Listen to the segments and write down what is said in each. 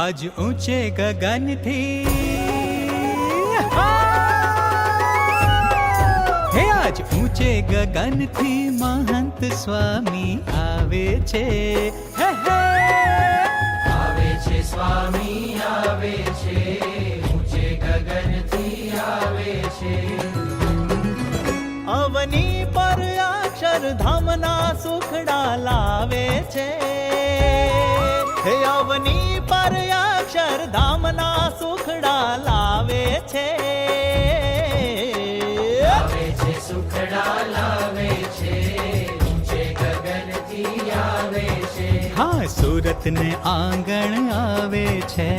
આજ ઊંચે ગગનથી હે આજ ઊંચે ગગનથી મહંત સ્વામી આવે છે. હે હે આવે છે સ્વામી આવે છે, ઊંચે ગગનથી આવે છે. અવની પર અક્ષરધામના સુખડા લાવે છે. હે અવની પર અક્ષરધામના સુખડા લાવે છે. આવે છે સુખડા લાવે છે, ઊંચે ગગનથી આવે છે. હા સુરતને આંગણ આવે છે,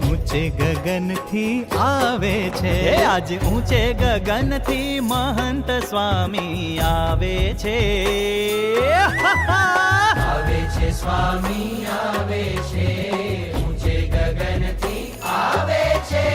ઊંચે ગગનથી આવે છે. આજે ઊંચે ગગનથી મહંત સ્વામી આવે છે. આવે છે સ્વામી આવે છે, ઊંચે ગગનથી આવે છે.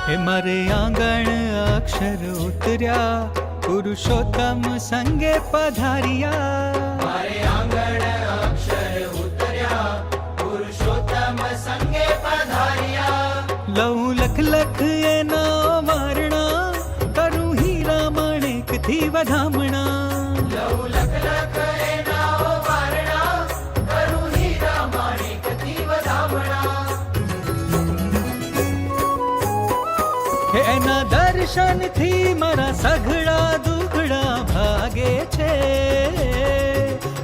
હે મારે આંગણ અક્ષર ઉતર્યા, પુરુષોત્તમ સંગે પધાર્યા. મારે આંગણ અક્ષર ઉતર્યા, પુરુષોત્તમ સંગે પધાર્યા. લઉં લખ લખ એના વર્ણા, કરું હીરા માણેકથી વધામણા. લવ લખ લખ એના વારણા, કરું હીરા માણેકથી વધામણા. હે એના દર્શનથી મારા સઘળા દુખડા ભાગે છે.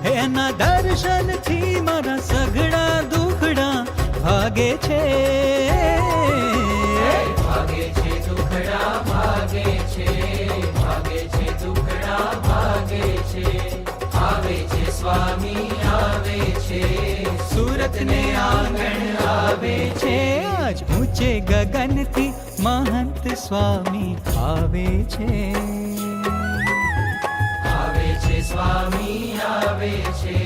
હે એના દર્શનથી મારા સઘળા દુખડા ભાગે છે. ભાગે છે દુખડા ભાગે છે, ભાગે છે દુખડા ભાગે છે. આવે છે સ્વામી આવે છે, સુરતને આંગણ આવે છે. આજ ઊંચે ગગનથી મહંત સ્વામી આવે છે. આવે છે સ્વામી આવે છે,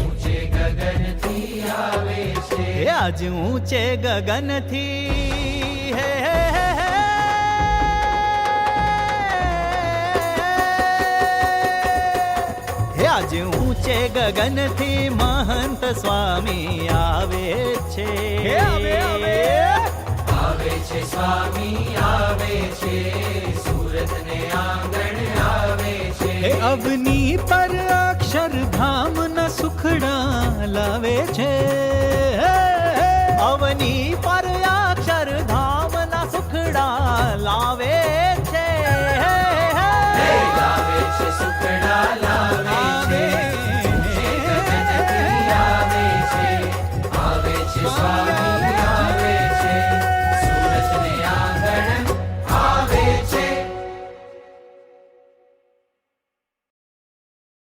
ઊંચે ગગનથી આવે છે. આજ ઊંચે ગગનથી હે આજે ઊંચે ગગનથી મહંત સ્વામી આવે છે. આવે છે સ્વામી આવે છે, સુરતને આંગણ આવે છે. હે અવની પર અક્ષરધામના સુખડા લાવે છે.